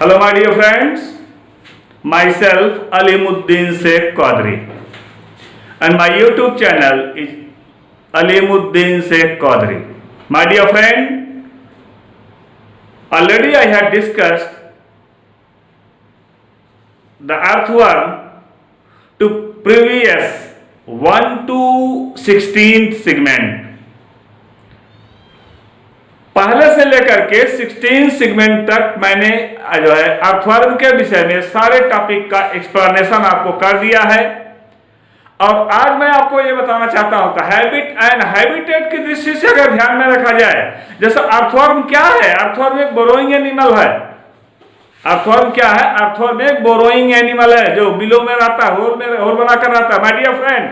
Hello my dear friends, myself Alimuddin Sheikh Qadri and my YouTube channel is Alimuddin Sheikh Qadri. My dear friend, already I had discussed the earthworm to previous 1 to 16th segment. पहले से लेकर के 16 segment तक मैंने जो है earthworm के विषय में सारे टॉपिक का एक्सप्लेनेशन आपको कर दिया है। और आज मैं आपको ये बताना चाहता हूं कि हैबिट एंड हैबिटेट की दृष्टि से अगर ध्यान में रखा जाए, जैसे अर्थवर्म क्या है? अर्थवर्म एक बोरोइंग एनिमल है। अर्थवर्म क्या है? अर्थवर्म एक बोरोइंग एनिमल है जो बिलों में रहता है, होल बनाकर रहता है। माय डियर फ्रेंड,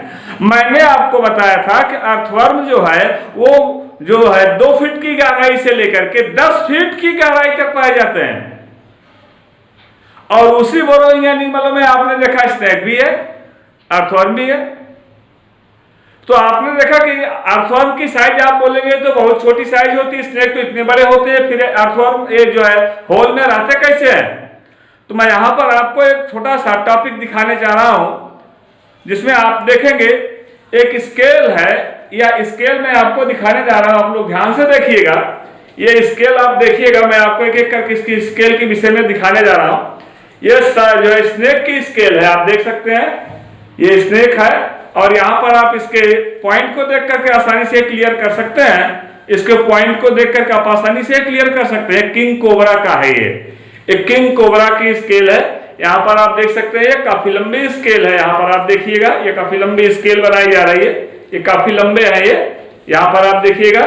मैंने आपको बताया था कि अर्थवर्म जो है वो जो है 2 फीट की गहराई से लेकर के 10 फीट की गहराई तक पाए जाते हैं। और उसी बोरोइंग एनिमल में आपने देखा स्नेक भी है, अर्थवर्म भी है। तो आपने देखा कि अर्थवर्म की साइज आप बोलेंगे तो बहुत छोटी साइज होती है, स्नेक तो इतने बड़े होते हैं। फिर अर्थवर्म ये जो है होल में रहते कैसे हैं? तो मैं यहां पर आपको एक छोटा सा टॉपिक दिखाने जा रहा हूं जिसमें आप देखेंगे एक स्केल है, या स्केल मैं आपको दिखाने जा रहा हूं। आप लोग ध्यान से देखिएगा, ये स्केल आप देखिएगा, मैं आपको एक एक करके इसकी स्केल के विषय में दिखाने जा रहा हूं। ये जो है स्नेक की स्केल है, आप देख सकते हैं ये स्नेक है। और यहां पर आप इसके पॉइंट को देख करके आसानी से क्लियर कर सकते हैं। इसके पॉइंट को देख करके आप आसानी से क्लियर कर सकते हैं। किंग कोबरा का है ये, एक किंग कोबरा की स्केल है। यहां पर आप देख सकते हैं ये काफी लंबी स्केल है। यहां पर आप देखिएगा ये काफी लंबी स्केल बनाई जा रही है, ये काफी लंबे है ये। यहां पर आप देखिएगा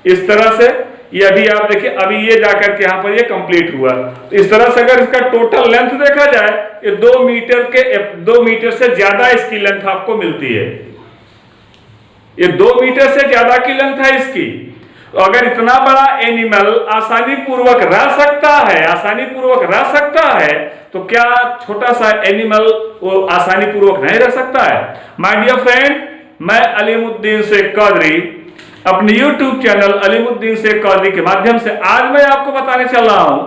इस तरह से, ये अभी आप देखिए अभी ये जाकर के यहां पर ये कंप्लीट हुआ। तो इस तरह से अगर इसका टोटल लेंथ देखा जाए, ये 2 मीटर से ज्यादा इसकी लेंथ आपको मिलती है। ये 2 मीटर से ज्यादा की लेंथ है इसकी। तो अगर इतना बड़ा एनिमल आसानी पूर्वक रह सकता है तो क्या छोटा सा एनिमल वो आसानी पूर्वक नहीं रह सकता है? माय डियर फ्रेंड, मैं अलीमुद्दीन शेख कादरी अपने YouTube चैनल अलीमुद्दीन शेख कादरी के माध्यम से आज मैं आपको बताने चल रहा हूं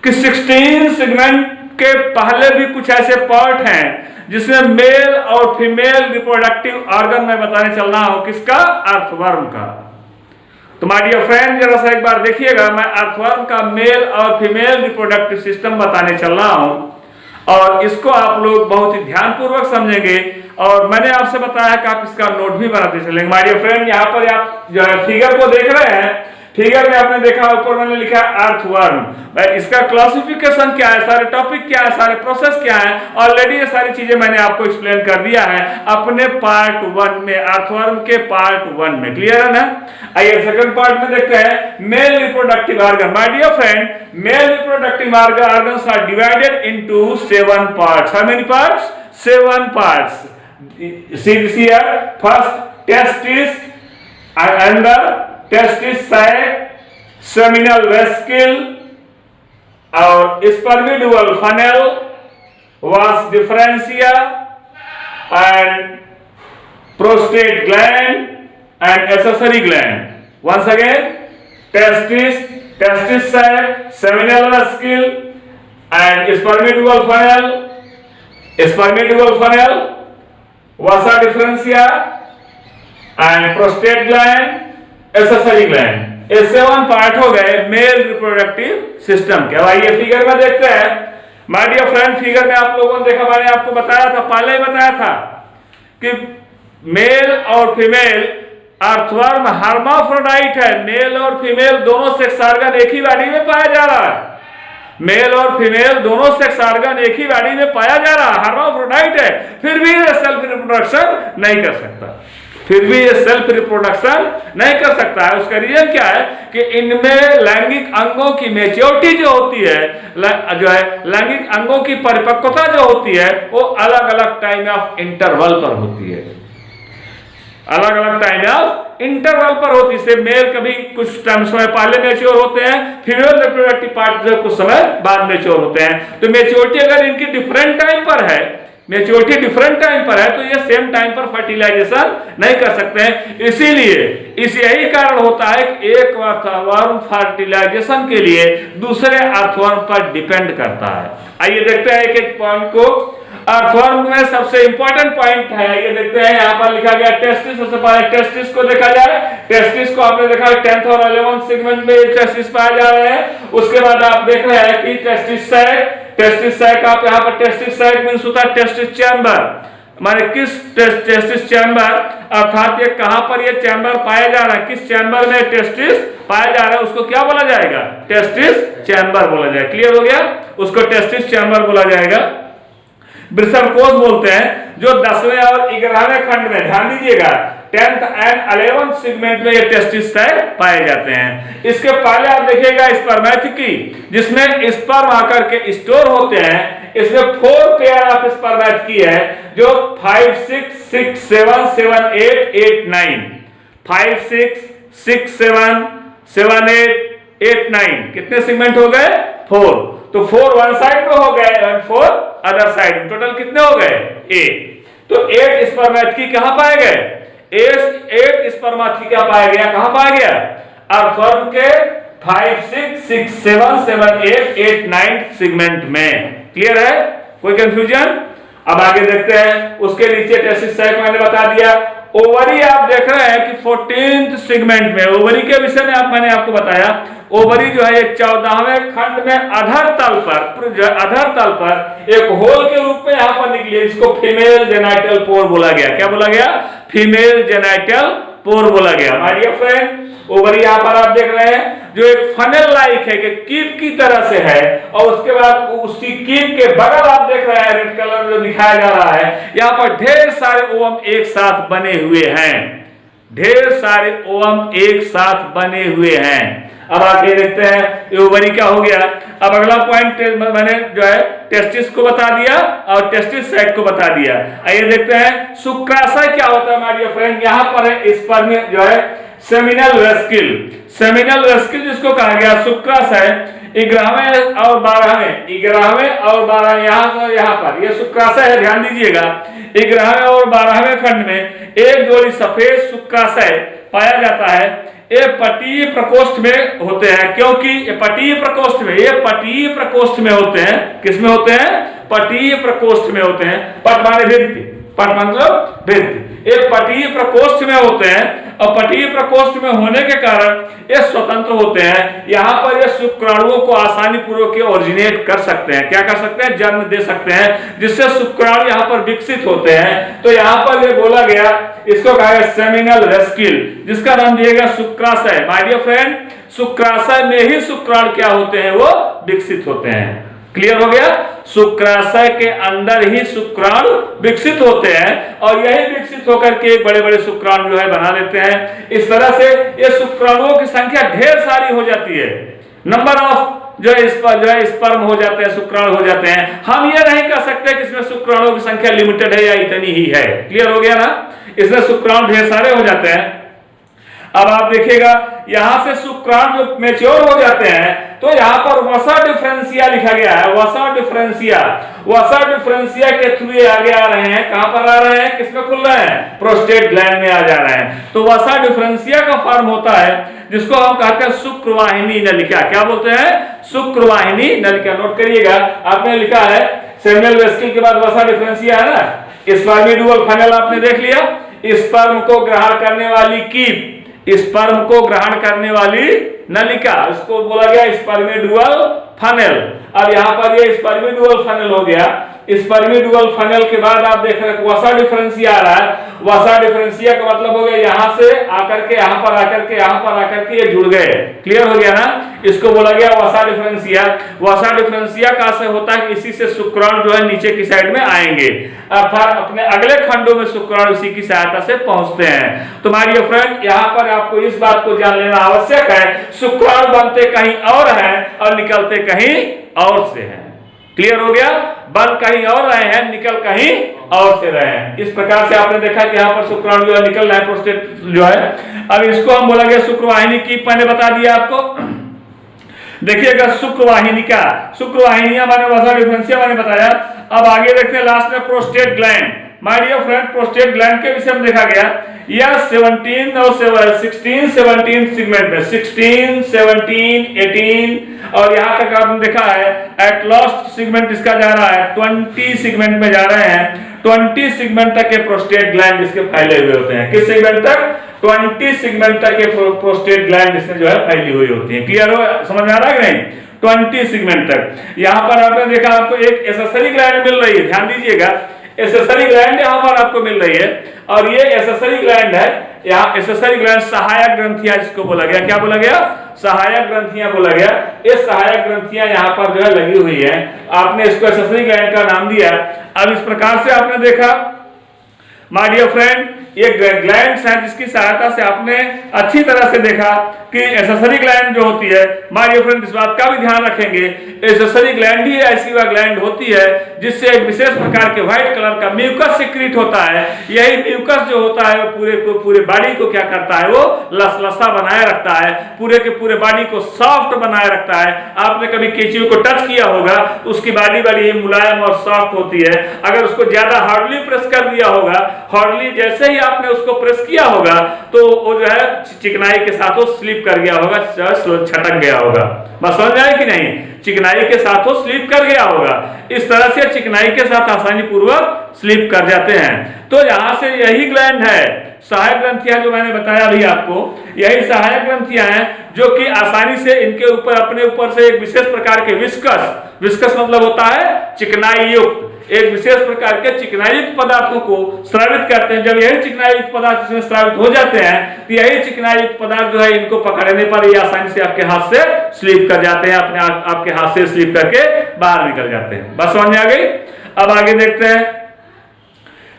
कि 16 सेगमेंट के पहले भी कुछ ऐसे पार्ट हैं जिसमें मेल और फीमेल रिप्रोडक्टिव ऑर्गन मैं बताने चल रहा हूं। किसका? अर्थवर्म का। तो माय डियर फ्रेंड, जरा सा एक बार देखिएगा, मैं अर्थवर्म का मेल और फीमेल रिप्रोडक्टिव सिस्टम बताने चल रहा हूं और इसको आप लोग बहुत ही ध्यानपूर्वक समझेंगे। और मैंने आपसे बताया कि आप इसका नोट भी बनाते चलेंगे। माय डियर फ्रेंड, यहाँ पर आप जो है फिगर को देख रहे हैं, फिगर में आपने देखा ऊपर मैंने लिखा है अर्थवर्म। इसका क्लासिफिकेशन क्या है, सारे टॉपिक क्या है, सारे प्रोसेस क्या है, ऑलरेडी ये सारी चीजें मैंने आपको एक्सप्लेन कर दिया है अपने पार्ट 1 में, अर्थवर्म के पार्ट 1 में। क्लियर है ना? आइए सेकंड पार्ट में देखते हैं male reproductive organ. My dear friend, male reproductive organs are divided into 7 parts. How many parts? 7 parts. See this here. First, testis, and the testis sac, seminal vesicle, और spermidual funnel, vas differentia, and prostate gland and accessory gland. Once again, testis sac, seminal vesicle, and spermidual funnel, vasa differentia and prostate gland, accessory gland। ये 7 part हो गए male reproductive system के। अब आइए figure में देखते हैं। My dear friend, figure में आप लोगों ने देखा, मैंने आपको बताया था, पहले ही बताया था कि मेल और फीमेल अर्थवर्म हर्माफ्रोडाइट है। मेल और फीमेल दोनों सेक्स ऑर्गन एक ही बॉडी में पाया जा रहा है। मेल और फीमेल दोनों सेक्स ऑर्गन एक ही बॉडी में पाया जा रहा है, हर्माफ्रोडाइट है। फिर भी ये सेल्फ रिप्रोडक्शन नहीं कर सकता है। उसका रीजन क्या है कि इनमें लैंगिक अंगों की मैच्योरिटी जो होती है, लैंगिक अंगों की परिपक्वता जो होती है, वो अलग अलग टाइम ऑफ इंटरवल पर होती है। से मेल कभी कुछ टाइम समय पहले मैच्योर होते हैं, फीमेल रिप्रोडक्टिव पार्ट जो कुछ समय बाद मैच्योर होते हैं। तो मैच्योरिटी अगर इनकी डिफरेंट टाइम पर है, मेच्योरिटी डिफरेंट टाइम पर है तो ये सेम टाइम पर फर्टिलाइजेशन नहीं कर सकते हैं। इसीलिए यही कारण होता है कि एक अर्थवर्म फर्टिलाइजेशन के लिए दूसरे अर्थवर्म पर डिपेंड करता है। आइए देखते हैं एक एक पॉइंट को। अर्थवर्म में सबसे इंपॉर्टेंट पॉइंट है, ये देखते हैं यहाँ पर लिखा गया टेस्टिस। सबसे पहले टेस्टिस को देखा जाए। टेस्टिस को आपने देखा 10th और 11th सेगमेंट में टेस्टिस पाए जा रहे हैं। उसके बाद आप देख रहे हैं कि टेस्टिस सैक आप यहाँ पर टेस्टिस सैक मींस होता है टेस्टिस चैम्बर, माने किस टेस्टिस चैम्बर, अर्थात ये कहां पर ये चैम्बर पाया जा रहा है, किस चैम्बर में टेस्टिस पाया जा रहा है, उसको क्या बोला जाएगा, टेस्टिस चैम्बर बोला जाएगा। क्लियर हो गया, उसको टेस्टिस चैम्बर बोला जाएगा। वृषणकोश बोलते हैं जो 10वें और 11वें खंड में, ध्यान दीजिएगा 10th एंड 11th सेगमेंट में ये टेस्टिस पाए जाते हैं। इसके पहले आप देखिएगा स्पर्मेटिकी, जिसमें स्पर्म आकर के स्टोर होते हैं। इसमें 4 पेयर ऑफ स्पर्मेटिकी है जो 5, 6, 6, 7, 7, 8, 8, 9, 5, 6, 6, 7, 7, 8, 8, 9 कितने सेगमेंट हो गए, 4। तो 4 वन साइड में हो गए और 4 अदर साइड, टोटल कितने हो गए, 8। तो 8 स्पर्मेटिकी कहां पाए गए, 8 स्पर्मेटिका पाया गया, कहां पाया गया, अर्थवर्म के 5, 6, 6, 7, 7, 8, 8, 9 सेगमेंट में। क्लियर है, कोई कंफ्यूजन? अब आगे देखते हैं। उसके नीचे टेस्टिस सैक मैंने बता दिया। ओवरी आप देख रहे हैं कि 14th सेगमेंट में, ओवरी के विषय में मैंने आपको बताया। ओवरी जो है एक 14वें खंड में अधर तल पर एक होल के रूप में यहां पर निकली है, जिसको फीमेल जेनाइटल पोर बोला गया। क्या बोला गया, फीमेल जेनाइटल पोर बोला गया। माय डियर फ्रेंड, ओवरी यहां पर आप देख रहे हैं जो एक फनल लाइक है कि कीप की तरह से है, और उसके बाद उसी कीप के बगल आप देख रहे हैं रेड कलर जो दिखाया जा रहा है, यहां पर ढेर सारे ओवम एक साथ बने हुए हैं, ढेर सारे ओवम एक साथ बने हुए हैं। अब आगे देखते हैं ओवरी क्या हो गया। अब अगला पॉइंट मैंने जो है टेस्टिस को बता दिया और टेस्टिस सैक को बता दिया। आइए देखते हैं शुक्राशय क्या होता है माय डियर फ्रेंड। यहां पर है इस पर में जो है सेमिनल वेस्किल, सेमिनल वेस्किल जिसको कहा गया शुक्राशय 11वें और 12वें यहाँ पर ये शुक्राशय है, ध्यान दीजिएगा। 11वें और 12वें खंड में एक जोड़ी सफेद शुक्राशय पाया जाता है। ये पटीय प्रकोष्ठ में होते हैं, क्योंकि ये पटीय प्रकोष्ठ में होते हैं। किसमें होते हैं, पटीय प्रकोष्ठ में होते हैं। पट माने भित्ति, पट मतलब भित्ति। ये पटीय प्रकोष्ठ में होते हैं और पटीय प्रकोष्ठ में होने के कारण ये स्वतंत्र होते हैं। यहाँ पर ये शुक्राणुओं को आसानी पूर्वक ओरिजिनेट कर सकते हैं। क्या कर सकते हैं, जन्म दे सकते हैं, जिससे शुक्राणु यहाँ पर विकसित होते हैं। तो यहाँ पर ये बोला गया, इसको कहा गया सेमिनल वेस्किल, जिसका नाम दिया गया शुक्राशय। माय डियर फ्रेंड, शुक्राशय में ही शुक्राणु क्या होते हैं, वो विकसित होते हैं। क्लियर हो गया, शुक्राशय के अंदर ही शुक्राणु विकसित होते हैं और यही विकसित होकर के बड़े बड़े शुक्राणु जो है बना लेते हैं। इस तरह से ये शुक्राणुओं की संख्या ढेर सारी हो जाती है, नंबर ऑफ जो है स्पर्म हो जाते हैं, शुक्राणु हो जाते हैं। हम ये नहीं कह सकते कि इसमें शुक्राणुओं की संख्या लिमिटेड है या इतनी ही है। क्लियर हो गया ना, इसमें शुक्राणु ढेर सारे हो जाते हैं। अब आप देखिएगा यहां से शुक्राणु जो मैच्योर हो जाते हैं तो यहाँ पर वसा डिफरेंशिया लिखा गया है। वसा डिफरेंशिया के थ्रू ये आगे आ रहे हैं। कहां पर आ रहे हैं, किसमें खुल रहे हैं, प्रोस्टेट ग्लैंड में आ जा रहे हैं। तो वसा डिफरेंशिया का फॉर्म होता है जिसको हम कहते हैं शुक्रवाहिनी नलिका। क्या बोलते हैं, शुक्रवाहिनी नलिका। नोट करिएगा, आपने लिखा है सेमिनल वेस्किल के बाद वसा डिफरेंशिया है ना। स्पर्मिडुअल फनल आपने देख लिया, स्पर्म को ग्रहण करने वाली कीप, स्पर्म को ग्रहण करने वाली नलिका, इसको बोला गया स्पर्मिडुअल फनल। अब यहाँ पर ये स्पर्मिडुअल फनल हो गया। स्पर्मिडुअल फनल के बाद आप देख रहे हैं वसा डिफरेंशिया आ रहा है। वसा डिफरेंशिया का मतलब हो गया यहां से आकर के यहां पर आकर के ये जुड़ गए। क्लियर हो गया ना, इसको बोला गया वसा डिफरेंशिया। वसा डिफरेंशिया का असर होता है इसी से शुक्राणु जो है नीचे की साइड में आएंगे, अर्थात अपने अगले खंडों में शुक्राणु इसी की सहायता से पहुंचते हैं। तो माय डियर फ्रेंड, यहाँ पर आपको इस बात को जान लेना आवश्यक है, शुक्राणु बनते कहीं और हैं और निकलते कहीं और से हैं। क्लियर हो गया, बन कहीं और रहे हैं, निकल कहीं और से रहे हैं। इस प्रकार से आपने देखा कि यहाँ पर शुक्राणु जो है निकल रहा है, प्रोस्टेट जो है। अब इसको हम बोला गया शुक्रवाहिनी की, मैंने बता दिया आपको। देखिएगा शुक्रवाहिनी का, शुक्रवाहिनियां माने वसा डिफरेंशिया मैंने बताया। अब आगे देखते हैं लास्ट में prostate gland. My dear friend, prostate gland के विषय में देखा गया यह 17 और 16 17 सेगमेंट में 16 17 18 और यहां तक आपने देखा है एट लास्ट सेगमेंट इसका जा रहा है 20 सेगमेंट में जा रहे हैं। 20 सेगमेंट तक के प्रोस्टेट ग्लैंड इसके फैले हुए होते हैं। किस सेगमेंट तक? 20 सेगमेंट तक के प्रोस्टेट ग्लैंड इसमें जो है फैली हुई होती है। क्लियर हो, समझ में आ रहा है कि नहीं? 20 सेगमेंट तक। यहां पर आपने देखा आपको एक एक्सेसरी ग्लैंड मिल रही है, ध्यान दीजिएगा, एक्सेसरी ग्लैंड यहां पर आपको मिल रही है और ये एक्सेसरी ग्लैंड है। यहाँ एक्सेसरी ग्लैंड सहायक ग्रंथियां जिसको बोला गया, क्या बोला गया? सहायक ग्रंथियां बोला गया। ये सहायक ग्रंथियां यहाँ पर जो है लगी हुई है, आपने इसको एक्सेसरी ग्लैंड का नाम दिया। अब इस प्रकार से आपने देखा माय डियर फ्रेंड, ये ग्लैंड्स हैं जिसकी सहायता से आपने अच्छी तरह से देखा कि एक्सेसरी ग्लैंड जो होती है, माय डियर फ्रेंड इस बात का भी ध्यान रखेंगे, एक्सेसरी ग्लैंड ही ऐसी वह ग्लैंड होती है जिससे एक विशेष प्रकार के व्हाइट कलर का म्यूकस सिक्रीट होता है। यही म्यूकस जो होता है वो पूरे बॉडी को क्या करता है? वो लसलसा बनाए रखता है, पूरे के पूरे बॉडी को सॉफ्ट बनाए रखता है। आपने कभी केंचुए को टच किया होगा, उसकी बॉडी बड़ी मुलायम और सॉफ्ट होती है। अगर उसको ज्यादा हार्डली प्रेस कर दिया होगा, हार्डली जैसे ही आपने उसको प्रेस किया होगा तो वो जो है चिकनाई के साथ वो स्लिप कर गया होगा, छटक गया होगा। बस समझ आए कि नहीं? चिकनाई के साथ वो स्लिप कर गया होगा। इस तरह से चिकनाई के साथ आसानी पूर्वक स्लिप कर जाते हैं। तो यहां से यही ग्लैंड है, सहायक ग्रंथियां जो मैंने बताया अभी आपको, यही सहायक ग्रंथियां हैं जो कि आसानी से इनके ऊपर अपने ऊपर से एक विशेष प्रकार के विस्कस मतलब होता है चिकनाई युक्त, एक विशेष प्रकार के चिकनाई युक्त पदार्थों को स्रावित करते हैं। जब यही चिकनाई युक्त पदार्थ इसमें स्रावित हो जाते हैं तो यही चिकनाई युक्त पदार्थ जो है इनको पकड़ने पर ये आसानी से आपके हाथ से स्लिप कर जाते हैं, अपने आपके हाथ से स्लिप करके बाहर निकल जाते हैं। बस समझ में आ गई? अब आगे देखते हैं।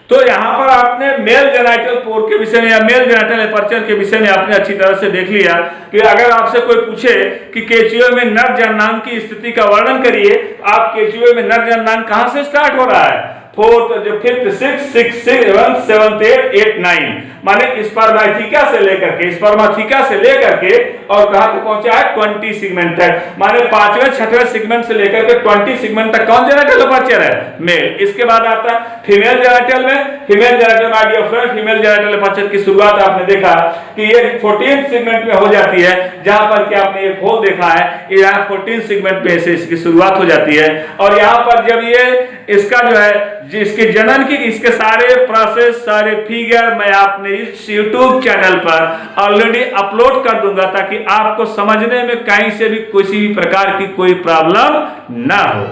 तो यहां पर आपने मेल जेनाइटल पोर के विषय में या मेल जेनाइटल एपर्चर के विषय में आपने अच्छी तरह से देख लिया कि अगर आपसे कोई पूछे कि केंचुए में नर जननांग की स्थिति का वर्णन करिए, आप केंचुए में नर जननांग कहां से स्टार्ट हो रहा है? 4th, 5th, 6th, 6th, 7th, 8th, 8th, 9 माने स्पर्माथिका से लेकर के और कहां तक पहुंचा है? 20 सेगमेंट तक। माने 5वें 6वें सेगमेंट से लेकर के 20 सेगमेंट तक कौन जेनाइटल एपर्चर है? मेल। इसके बाद आता है फीमेल जेनाइटल में। Female genital my dear friend, female genital aperture की शुरुआत आपने देखा कि ये 14th सेगमेंट में हो जाती है, जहां पर कि आपने एक होल देखा है, ये यहां 14th सेगमेंट में से इसकी शुरुआत हो जाती है। और यहां पर जब ये इसका जो है जिसके जनन की इसके सारे प्रोसेस, सारे फिगर मैं आपने इस YouTube चैनल पर ऑलरेडी अपलोड कर दूंगा ताकि आपको समझने में कहीं से भी किसी भी प्रकार की कोई प्रॉब्लम ना हो।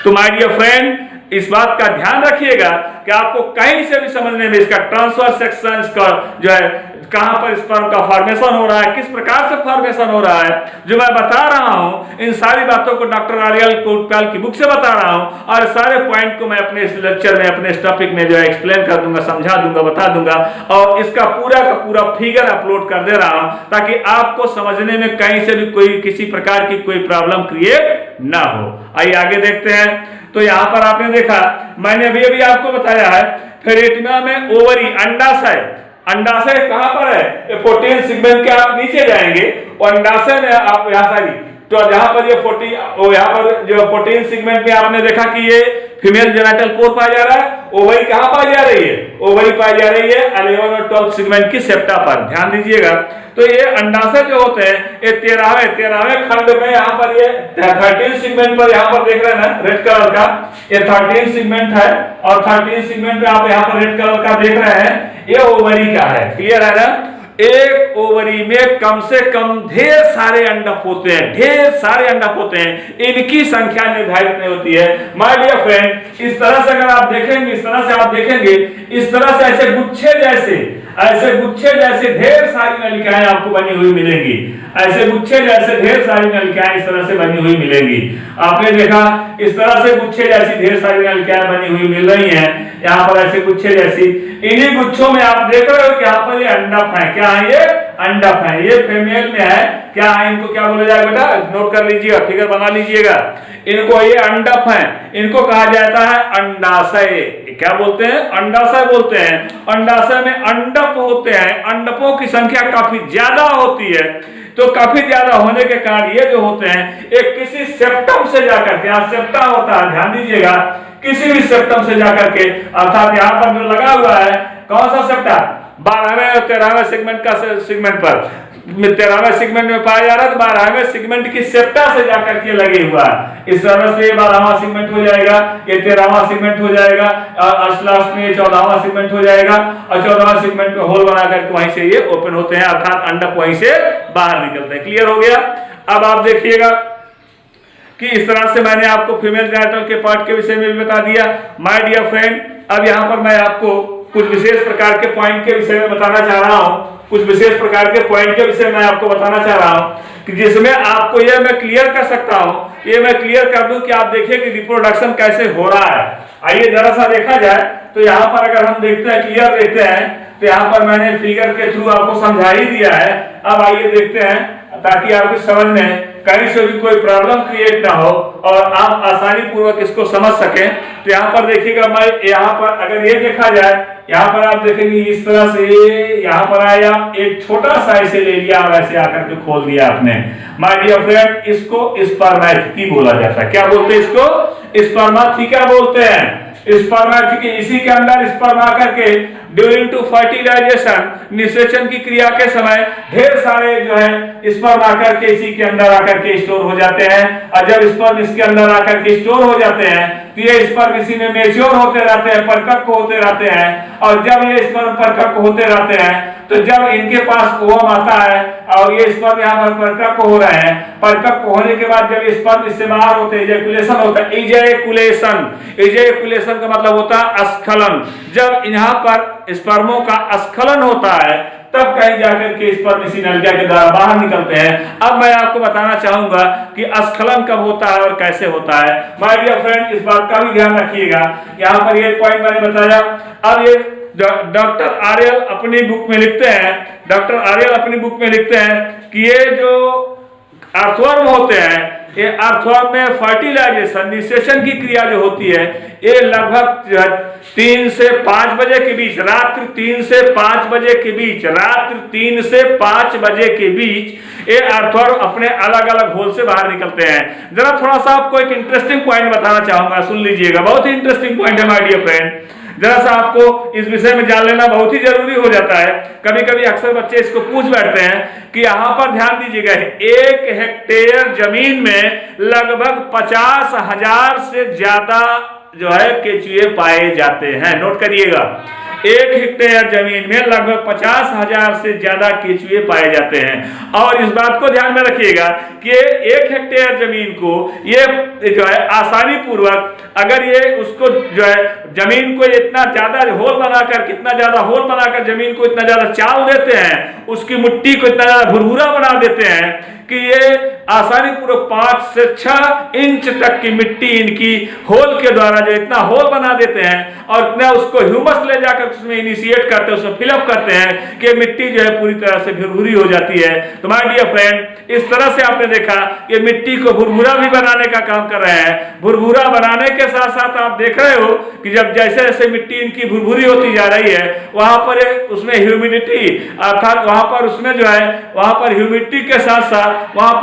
तो माय डियर फ्रेंड, इस बात का ध्यान रखिएगा कि आपको कहीं से भी समझने में इसका ट्रांसफर सेक्शन का जो है कहां पर स्पर्म का फॉर्मेशन हो रहा है, किस प्रकार से फॉर्मेशन हो रहा है, जो मैं बता रहा हूं, इन सारी बातों को डॉक्टर आर्यल कोटपाल की बुक से बता रहा हूं और सारे पॉइंट को मैं अपने इस लेक्चर में, अपने इस टॉपिक में जो है एक्सप्लेन कर दूंगा, समझा दूंगा, बता दूंगा और इसका पूरा का पूरा फिगर अपलोड कर दे रहा हूं ताकि आपको समझने में कहीं से भी कोई किसी प्रकार की कोई प्रॉब्लम क्रिएट ना हो। आइए आगे देखते हैं। तो यहां पर आपने देखा, मैंने अभी आपको बताया है फेरेटिमा में ओवरी, अंडाशय कहां पर है? 14 सेगमेंट के आप नीचे जाएंगे और अंडाशय में आप तो जहां पर ये 14 सेगमेंट में आपने देखा कि ये फीमेल जेनाइटल पोर पाया जा रहा है। ओवरी कहां पाई जा रही है? ओवरी पाई जा रही है 11 और 12 सेगमेंट की सेप्टा पर, ध्यान दीजिएगा। तो ये अंडाशय जो होते हैं ये 13वें खंड में, यहाँ पर ये 13 सेगमेंट पर यहाँ पर देख रहे हैं ना रेड कलर का, ये 13 सेगमेंट है और 13 सेगमेंट में आप यहाँ पर रेड कलर का देख रहे हैं, ये ओवरी का है। क्लियर है ना? एक ओवरी में कम से कम ढेर सारे अंडक होते हैं, इनकी संख्या निर्धारित नहीं होती है। माय डियर फ्रेंड, इस तरह से अगर आप देखेंगे, इस तरह से ऐसे गुच्छे जैसे ढेर सारी नलिकाएं आपको बनी हुई मिलेंगी। ऐसे गुच्छे जैसे ढेर सारी नलिकाएं इस तरह से बनी हुई मिलेंगी। आपने देखा इस तरह से गुच्छे जैसी ढेर सारी नलिकाएं बनी हुई मिल रही हैं। यहाँ पर ऐसे गुच्छे जैसी, इन्हीं गुच्छों में आप देख रहे हो कि यहाँ पर ये अंडक है। क्या है ये? अंडक है। ये फीमेल में है। क्या है? इनको क्या बोला जाएगा बेटा? नोट कर लीजिएगा, फिगर बना लीजिएगा। इनको ये अंडक है, इनको कहा जाता है अंडाशय। क्या बोलते हैं? अंडाशय बोलते हैं। अंडाशय में अंडक होते हैं, अंडकों की संख्या काफी ज्यादा होती है। तो काफी ज्यादा होने के कारण ये जो होते हैं एक किसी सेप्टम से जाकर के, यहाँ सेप्टा होता है, ध्यान दीजिएगा, किसी भी सेप्टम से जाकर के, अर्थात यहाँ पर जो लगा हुआ है कौन सा सेप्टम, 12वें और 13वें सेगमेंट का सेगमेंट पर 13वें सेगमेंट में पाया जा रहा है, 12वें सेगमेंट की सेप्टा से जाकर के लगे हुआ है। इस तरह से 12वां सेगमेंट हो जाएगा, ये 13वां सेगमेंट हो जाएगा, और लास्ट में 14वां सेगमेंट हो जाएगा, और 14वां सेगमेंट में होल बना करके वहीं से ये ओपन होते हैं, अर्थात अंडक वहीं से बाहर निकलते हैं। क्लियर हो गया। अब आप देखिएगा कि इस तरह से मैंने आपको फीमेल जेनिटल के पार्ट के विषय में भी बता दिया। माय डियर फ्रेंड, अब यहाँ पर मैं आपको कुछ विशेष प्रकार के पॉइंट के विषय में बताना चाह रहा हूं, कुछ विशेष प्रकार के पॉइंट के विषय में आपको बताना चाह रहा हूं कि जिसमें आपको यह मैं क्लियर कर सकता हूं, ये मैं क्लियर कर दूं कि आप देखिए कि रिप्रोडक्शन कैसे हो रहा है। आइए जरा सा देखा जाए तो यहाँ पर अगर हम देखते हैं, क्लियर देखते हैं, तो यहाँ पर मैंने फिगर के थ्रू आपको समझा ही दिया है। अब आइए देखते हैं ताकि आपकी समझ में कहीं से भी कोई प्रॉब्लम क्रिएट ना हो और आप आसानी पूर्वक इसको समझ सकें। तो यहाँ पर देखिएगा, मैं यहाँ पर अगर ये देखा जाए, यहाँ पर आप देखेंगे इस तरह से यहाँ पर आया, एक छोटा सा ऐसे ले लिया और ऐसे आकर के खोल दिया आपने। माय डियर फ्रेंड, इसको स्पर्मेथिकी बोला जाता है। क्या बोलते हैं इसको? स्पर्मेथिका बोलते हैं। स्पर्मेथिकी, इसी के अंदर स्पर्म आकर के ड्यूरिंग टू फर्टिलाइजेशन, निषेचन की क्रिया के समय ढेर सारे जो है स्पर्म आकर के इसी के अंदर आकर के स्टोर हो जाते हैं। और जब स्पर्म इसके अंदर आकर के स्टोर हो जाते हैं तो ये स्पर्म इसी में मैच्योर होते रहते हैं, परिपक्व होते रहते हैं। और जब ये स्पर्म परिपक्व होते रहते हैं तो जब इनके पास ओवम आता है और ये स्पर्म यहाँ पर परिपक्व हो रहे हैं, परिपक्व होने के बाद जब स्पर्म इससे बाहर होते हैं, इजैकुलेशन होता है। इजैकुलेशन का मतलब होता है स्खलन। जब यहाँ पर स्पर्मों का स्खलन होता है तब कहीं जाकर के स्पर्म इसी नलिका के द्वारा बाहर निकलते हैं। अब मैं आपको बताना चाहूंगा कि स्खलन कब होता है और कैसे होता है। माय डियर फ्रेंड, इस बात का भी ध्यान रखिएगा। यहाँ पर ये पॉइंट मैंने बताया। अब ये डॉक्टर आर्यल अपनी बुक में लिखते हैं, डॉक्टर आर्यल अपनी बुक में लिखते हैं कि ये जो अर्थवर्म होते हैं, ये अर्थवर्म में फर्टिलाइजेशन, निषेचन की क्रिया जो होती है, ये लगभग 3 से 5 बजे के बीच, रात्रि 3 से 5 बजे के बीच, रात्रि 3 से 5 बजे के बीच ये अर्थवर्म अपने अलग अलग होल से बाहर निकलते हैं। जरा थोड़ा सा आपको एक इंटरेस्टिंग पॉइंट बताना चाहूंगा, सुन लीजिएगा। बहुत ही इंटरेस्टिंग पॉइंट है माय डियर फ्रेंड। जरा सा आपको इस विषय में जान लेना बहुत ही जरूरी हो जाता है। कभी कभी अक्सर बच्चे इसको पूछ बैठते हैं कि यहाँ पर ध्यान दीजिएगा, 1 हेक्टेयर जमीन में लगभग 50,000 से ज्यादा जो है केचुए पाए जाते हैं। नोट करिएगा, 1 हेक्टेयर जमीन में लगभग 50,000 से ज्यादा केचुए पाए जाते हैं। और इस बात को ध्यान में रखिएगा कि 1 हेक्टेयर जमीन को ये जो है आसानी पूर्वक, अगर ये उसको जो है जमीन को इतना ज्यादा होल बनाकर, कितना ज्यादा होल बनाकर जमीन को इतना ज्यादा चाल देते हैं, उसकी मिट्टी को इतना ज्यादा भुरभुरा बना देते हैं कि ये आसानी पूर्वक 5 से 6 इंच तक की मिट्टी इनकी होल के द्वारा जो इतना होल बना देते हैं और इतना उसको ह्यूमस ले जाकर उसमें इनिशिएट करते हैं, उसमें फिलअप करते हैं कि मिट्टी जो है पूरी तरह से भुरभुरी हो जाती है। तो माय डियर फ्रेंड, इस तरह से आपने देखा कि मिट्टी को भुरभुरा भी बनाने का काम कर रहे हैं। भुरभुरा बनाने के साथ साथ आप देख रहे हो कि जब जैसे जैसे मिट्टी इनकी भुरभुरी होती जा रही है, वहां पर उसमें ह्यूमिडिटी, अर्थात वहां पर उसमें जो है वहां पर ह्यूमिडिटी के साथ साथ वहां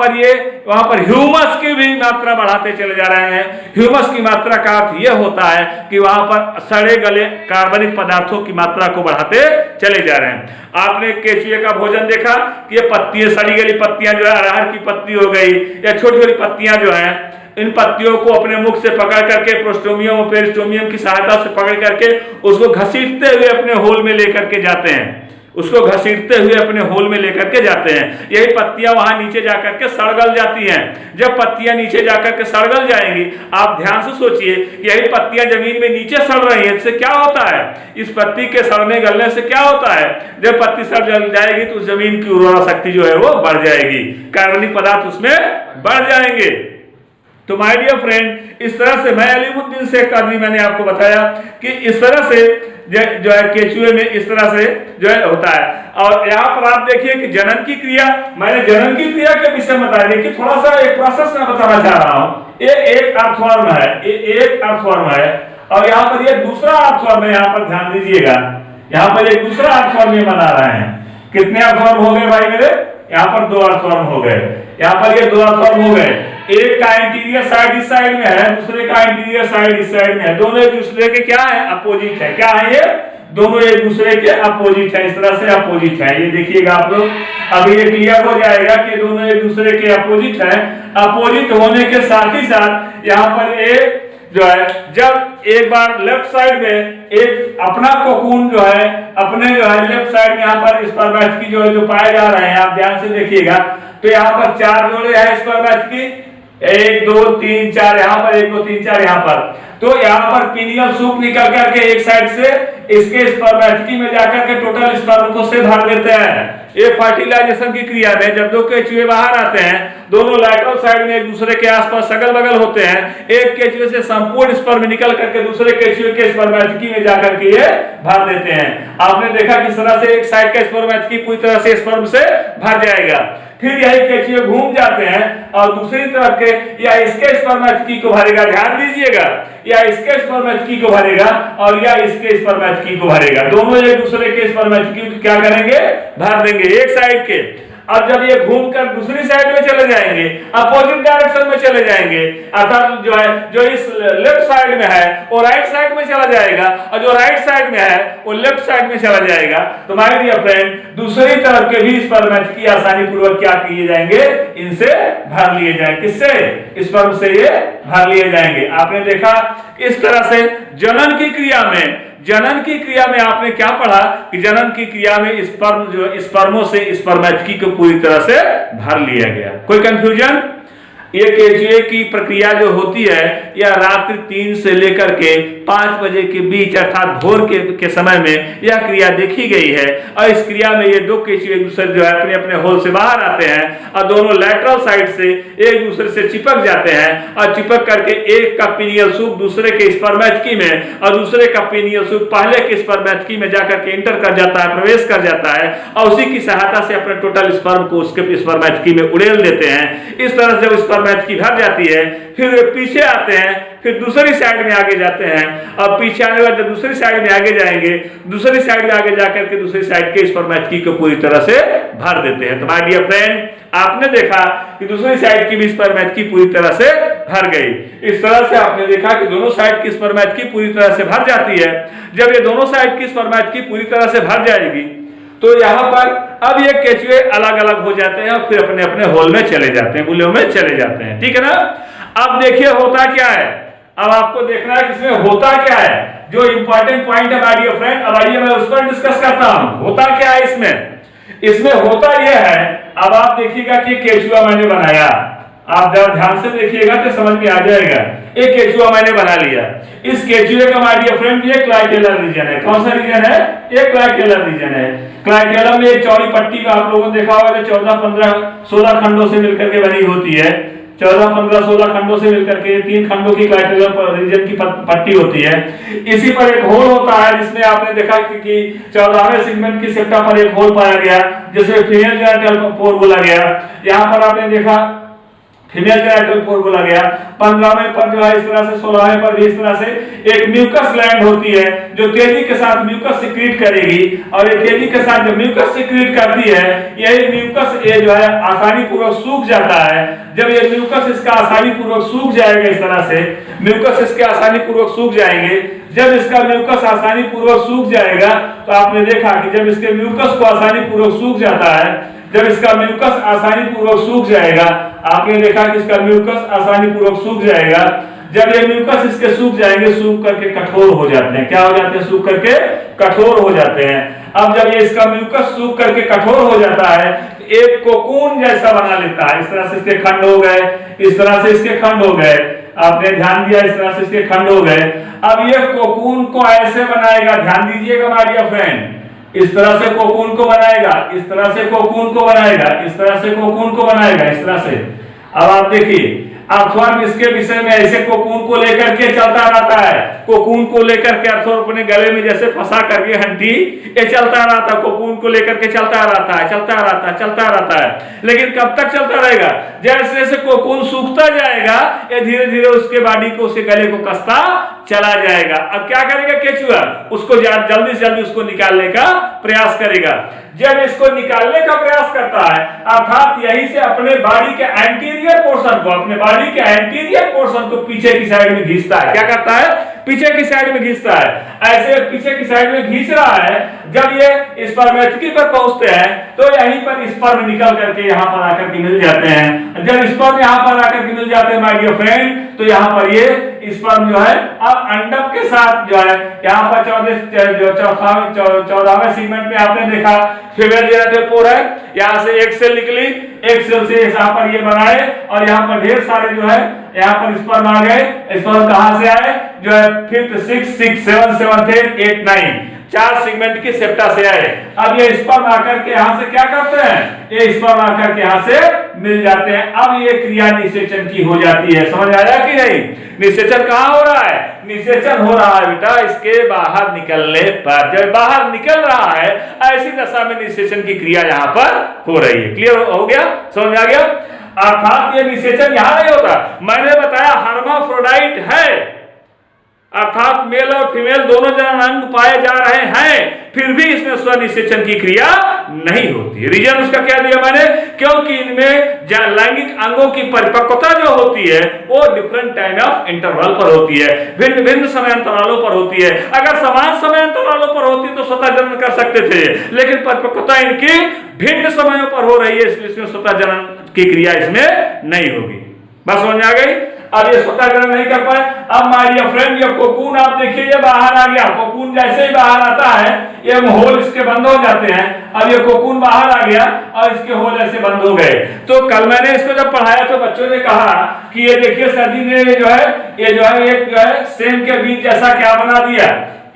पर ह्यूमस की भी मात्रा बढ़ाते चले जा रहे हैं। ह्यूमस की मात्रा का अर्थ यह होता है कि वहां पर सड़े गले कार्बनिक पदार्थों की मात्रा को बढ़ाते चले जा रहे हैं। आपने केचुए का भोजन देखा कि ये पत्तियां, सड़ी गली पत्तियां जो है, अरहर की पत्ती हो गई या छोटी छोटी पत्तियां जो है, इन पत्तियों को अपने मुख से पकड़ करके प्रोस्टोमियम और पेरिस्टोमियम की सहायता से पकड़ करके उसको घसीटते हुए अपने होल में लेकर के जाते हैं, उसको घसीटते हुए अपने होल में लेकर के जाते हैं। यही पत्तियां वहां नीचे जाकर के सड़गल जाती हैं। जब पत्तियां नीचे जाकर के सड़गल जाएंगी, आप ध्यान से सोचिए, यही पत्तियां जमीन में नीचे सड़ रही हैं, इससे क्या होता है? इस पत्ती के सड़ने गलने से क्या होता है? जब पत्ती सड़ जाएगी तो जमीन की उर्वरा शक्ति जो है वो बढ़ जाएगी, कार्बनिक पदार्थ उसमें बढ़ जाएंगे। तो माय डियर फ्रेंड, इस तरह से मैं अलीमुद्दीन शेख कादरी मैंने आपको बताया कि इस तरह से जो है केचुए में इस तरह से जो है होता है। और यहाँ पर आप देखिए कि जनन की क्रिया, मैंने जनन की क्रिया के विषय में बताया कि थोड़ा सा एक प्रोसेस मैं बताना चाह रहा हूँ। ये एक अर्थवर्म है, एक अर्थवर्म है और यहाँ पर ये दूसरा अर्थवर्म है। यहाँ पर ध्यान दीजिएगा, यहाँ पर एक दूसरा अर्थवर्म ये बना रहे हैं। कितने अर्थवर्म हो गए भाई मेरे? यहाँ पर 2 अर्थवर्म हो गए, यहाँ पर ये 2 अर्थवर्म हो गए। एक का इंटीरियर साइड इस साइड में है, दूसरे का इंटीरियर साइड इस साइड में है, दोनों एक दूसरे के क्या है, अपोजिट है। क्या है ये, दोनों एक दूसरे के अपोजिट है, इस तरह से अपोजिट है। ये देखिएगा आप लोग, अब ये क्लियर हो जाएगा कि दोनों एक दूसरे के अपोजिट है। अपोजिट होने के साथ ही साथ यहाँ पर एक जो है, जब एक बार लेफ्ट साइड में एक अपना कोकून जो है, अपने जो है लेफ्ट साइड में यहाँ पर स्पर्मेट्की जो है जो पाए जा रहे हैं, आप ध्यान से देखिएगा, तो यहाँ पर 4 जोड़े हैं स्पर्मेट्की, 1 2 3 4, यहाँ पर 1 2 3 4 यहाँ पर। तो यहाँ पर पिनियल सूप निकल करके एक साइड से इसके स्पर्मेट्की में जाकर के टोटल स्पर्म को से भर देते हैं। एक फर्टिलाइजेशन की क्रिया में जब दो केचुए बाहर आते हैं, दोनों लैटरल साइड में एक दूसरे के आसपास अगल बगल होते हैं, एक केचुए से संपूर्ण स्पर्म निकल करके दूसरे केचुए के स्पर्मेट्की में जाकर के ये भर देते हैं। आपने देखा किस तरह से एक साइड का स्पर्मेट्की पूरी तरह से स्पर्म से भर जाएगा, फिर यही केचुए घूम जाते हैं और दूसरी तरफ के या इसके स्पर्मेट्की को भरेगा, ध्यान दीजिएगा, या इसके स्पर्मेट्की को भरेगा और या इसके स्पर्मेट्की को भरेगा। दोनों एक दूसरे के स्पर्मेट्की को क्या करेंगे, भर देंगे एक साइड के। अब जब ये घूमकर दूसरी साइड में चले जाएंगे, अपोजिट डायरेक्शन में चले जाएंगे, अर्थात जो है जो इस लेफ्ट साइड में है वो राइट साइड में चला जाएगा और जो राइट साइड में है वो लेफ्ट साइड में चला जाएगा। तो माय डियर फ्रेंड, दूसरी तरफ के भी स्पर्मेट्की आसानी पूर्वक क्या किए जाएंगे, इनसे भर लिए जाएंगे। किससे, स्पर्म से ये भर लिए जाएंगे। आपने देखा इस तरह से जनन की क्रिया में, जनन की क्रिया में आपने क्या पढ़ा कि जनन की क्रिया में स्पर्म जो स्पर्मों से स्पर्मेट्की को पूरी तरह से भर लिया गया। कोई कंफ्यूजन? ये केचुए की प्रक्रिया जो होती है यह रात्रि 3 से लेकर के 5 बजे के बीच अर्थात भोर के समय में यह क्रिया देखी गई है। और इस क्रिया में ये दो केचुए एक दूसरे जो है अपने अपने होल से बाहर आते हैं और दोनों लैटरल साइड से एक दूसरे से चिपक जाते हैं और चिपक करके एक का पिनियल सूप दूसरे के स्पर्मेट्की में और दूसरे का पिनियल सूप पहले के स्पर्मेट्की में जाकर के इंटर कर जाता है, प्रवेश कर जाता है और उसी की सहायता से अपने टोटल स्पर्म को उसके स्पर्मेट्की में उड़ेल देते हैं। इस तरह से स्पर्मेट्की भर जाती है, फिर वे पीछे आते हैं, फिर दूसरी साइड में आगे जाते हैं और पीछे आने वाले जब दूसरी साइड में आगे जाएंगे, दूसरी साइड में आगे जाकर के दूसरी साइड के स्पर्मेट्की को पूरी तरह से भर देते हैं। तो माय डियर फ्रेंड, आपने देखा कि दूसरी साइड की भी स्पर्मेट्की पूरी तरह से भर गई। इस तरह से आपने देखा कि दोनों साइड की स्पर्मेट्की पूरी तरह से भर जाती है। जब ये दोनों साइड की स्पर्मेट्की पूरी तरह से भर जाएगी तो यहाँ पर अब ये केचुए अलग अलग हो जाते हैं और फिर अपने अपने होल में चले जाते हैं, बुलियों में चले जाते हैं। ठीक है ना? अब देखिए होता क्या है, अब आपको देखना है इसमें होता क्या है, जो इंपॉर्टेंट पॉइंट है माय डियर फ्रेंड। अब आइए मैं उस पर डिस्कस करता हूं, होता क्या है इसमें होता यह है, अब आप देखिएगा कि केचुआ मैंने बनाया, आप जब ध्यान से देखिएगा तो समझ में आ जाएगा। एक केचुआ मैंने बना लिया, इस केचुए का माय डियर फ्रेंड ये क्लाइटेलर रीजन है। कौन सा रीजन है? ये क्लाइटेलर रीजन है। क्लाइटेलर में एक चौड़ी पट्टी का आप लोगों ने देखा होगा, 14 15 16 खंडों से मिलकर के बनी होती है। 14 15 16 खंडों से मिलकर के 3 खंडों की क्लाइटेलर रीजन की पट्टी होती है। इसी पर एक होल होता है जिसमें आपने देखा कि 14वें सेगमेंट की सेप्टा पर एक होल पाया गया जिसे फीमेल जेनिटल पोर बोला गया। यहाँ पर आपने देखा फीमेल जेनिटल पोर बोला गया। 15वें पर जो है इस तरह से, 16वें पर भी इस तरह से एक म्यूकस ग्लैंड होती है जो तेजी के साथ म्यूकस सिक्रीट करेगी और ये तेजी के साथ जो म्यूकस सिक्रीट करती है, यही म्यूकस ये जो है आसानी पूर्वक सूख जाता है। जब ये म्यूकस इसका आसानी पूर्वक सूख जाएगा, इस तरह से म्यूकस इसके आसानी पूर्वक सूख जाएंगे। जब इसका म्यूकस आसानी पूर्वक सूख जाएगा तो आपने देखा कि जब इसके म्यूकस को आसानी पूर्वक सूख जाता है, जब इसका म्यूकस आसानी पूर्वक सूख जाएगा, आपने देखा कि इसका म्यूकस आसानी पूर्वक सूख जाएगा। जब ये म्यूकस इसके सूख जाएंगे, सूख करके कठोर हो जाते हैं। क्या हो जाते हैं? सूख करके कठोर हो जाते हैं। अब जब ये इसका म्यूकस सूख करके कठोर हो जाता है, एक कोकून जैसा बना लेता है। इस तरह से इसके खंड हो गए, इस तरह से इसके खंड हो गए, आपने ध्यान दिया, इस तरह से इसके खंड हो गए। अब ये कोकून को ऐसे बनाएगा, ध्यान दीजिएगा माय डियर फ्रेंड, इस तरह से कोकून को बनाएगा, इस तरह से कोकून को बनाएगा, इस तरह से कोकून को बनाएगा, इस तरह से। अब आप देखिए, अर्थवर्म इसके विषय में ऐसे कोकून को लेकर के चलता रहता है। कोकून को लेकर के अर्थवर्म अपने गले में जैसे फंसा करके हड्डी ये चलता रहता है, कोकून को लेकर के चलता रहता है, चलता रहता है, चलता रहता है। लेकिन कब तक चलता रहेगा? जैसे जैसे कोकून सूखता जाएगा, ये धीरे धीरे उसके बॉडी को, उसके गले को कसता चला जाएगा। अब क्या करेगा केचुआ, उसको जल्दी से जल्दी उसको निकालने का प्रयास करेगा। जब इसको निकालने का प्रयास करता है, अर्थात यहीं से अपने बॉडी के एंटीरियर पोर्शन को, अपने बॉडी के एंटीरियर पोर्शन को पीछे की साइड में खींचता है। क्या करता है, पीछे की साइड में खींचता है। ऐसे पीछे की साइड में खींच रहा है। जब ये स्पर्मेटिकी पर पहुंचते हैं तो यहीं पर स्पर्म निकल करके यहाँ पर आकर के मिल जाते हैं। जब स्पर्म यहाँ पर आकर के मिल जाते हैं माय डियर फ्रेंड, तो यहाँ पर ये स्पर्म जो है अब अंडक के साथ जो है यहाँ पर 14वें सेगमेंट में आपने देखा फीमेल जेनेटिव पोर है, यहाँ से एक सेल निकली, एक सेल से यहाँ पर ये बनाए और यहाँ पर ढेर सारे जो है यहाँ पर स्पर्म आ गए। स्पर्म कहां से आए, जो है 5th 6th 6th 7th 7th 8th 9 4 segment की सेप्टा से आए। अब ये स्पर्म आकर के यहाँ से क्या करते हैं, ये स्पर्म आकर के यहाँ से मिल जाते हैं। अब ये क्रिया निषेचन की हो जाती है। समझ आया कि नहीं, निषेचन कहाँ हो रहा है, निषेचन हो रहा है बेटा इसके बाहर निकलने पर। जब बाहर निकल रहा है ऐसी दशा में निषेचन की क्रिया यहाँ पर हो रही है। क्लियर हो गया, समझ में आ गया। अर्थात ये निषेचन यहां नहीं होता, मैंने बताया हर्माफ्रोडाइट है, अर्थात मेल और फीमेल दोनों जननांग पाए जा रहे हैं, फिर भी इसमें स्वनिषेचन की क्रिया नहीं होती। रीजन उसका क्या दिया मैंने, क्योंकि इनमें लैंगिक अंगों की परिपक्वता जो होती है वो डिफरेंट टाइम ऑफ इंटरवल पर होती है, भिन्न भिन्न समय अंतरालों पर होती है। अगर समान समय अंतरालों पर होती तो स्वतः जनन कर सकते थे, लेकिन परिपक्वता इनकी भिन्न समयों पर हो रही है, इसलिए इसमें स्वतः जनन की क्रिया इसमें नहीं होगी। बस समझ आ गई। अब ये स्वतः जनन नहीं कर पाए। अब माय डियर फ्रेंड ये कोकून आप देखिए ये बाहर आ गया। कोकून जैसे ही बाहर आता है ये होल इसके बंद हो जाते हैं। अब ये कोकून बाहर आ गया और इसके होल ऐसे बंद हो गए। तो कल मैंने इसको जब पढ़ाया तो बच्चों ने कहा कि ये देखिए सर जी ने जो है एक जो है सेम के बीज जैसा क्या बना दिया,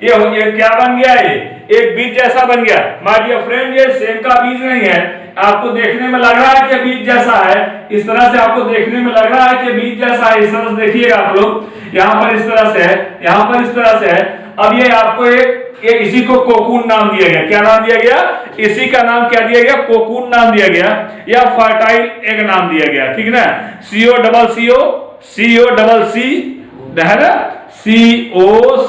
ये क्या बन गया, ये एक बीज जैसा बन गया। माय डियर फ्रेंड ये सेम का बीज नहीं है, आपको देखने में लग रहा है कि बीज जैसा है, इस तरह से आपको देखने में लग रहा है कि बीज जैसा है। इस तरह से देखिएगा आप लोग, यहाँ पर इस तरह से है, यहाँ पर इस तरह से है। अब ये आपको एक इसी को कोकून नाम दिया गया। क्या नाम दिया गया, इसी का नाम क्या दिया गया, कोकून नाम दिया गया या फर्टाइल एग नाम दिया गया, ठीक ना। CO डबल C है ना, COCON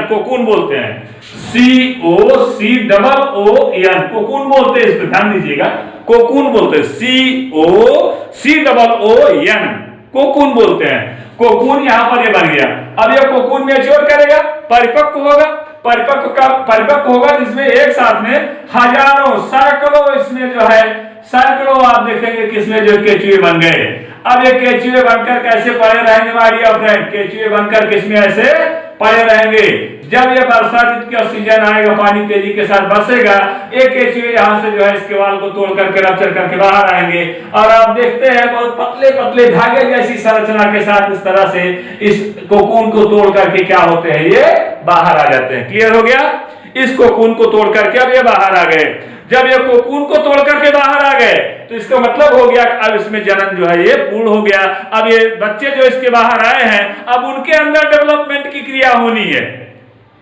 कोकून बोलते हैं, COCON कोकून बोलते हैं। इस पर ध्यान दीजिएगा, कोकून बोलते हैं, COCON कोकून बोलते हैं। कोकून यहाँ पर ये बन गया। अब ये कोकून मैच्योर करेगा, परिपक्व होगा, परिपक्व होगा जिसमें एक साथ में हजारों सैकड़ों इसमें जो है सैकड़ों आप देखेंगे किसमें जो केचुए बन गए। अब ये केचुए बनकर कैसे पड़े रहेंगे माय डियर फ्रेंड, केचुए बनकर किसमें ऐसे पड़े रहेंगे। जब ये बरसात ऋतु का सीजन आएगा, पानी तेजी के साथ बरसेगा, एक केचुए यहाँ से जो है इसके वाल को तोड़ करके रप्चर करके बाहर आएंगे और आप देखते हैं बहुत पतले पतले धागे जैसी संरचना के साथ इस तरह से इस कोकून को तोड़ करके क्या होते हैं, ये बाहर आ जाते हैं। क्लियर हो गया। इस कोकून को तोड़ करके अब ये बाहर आ गए। जब ये कोकून को तोड़ करके बाहर आ गए तो इसका मतलब हो गया अब इसमें जनन जो है ये पूर्ण हो गया। अब ये बच्चे जो इसके बाहर आए हैं अब उनके अंदर डेवलपमेंट की क्रिया होनी है।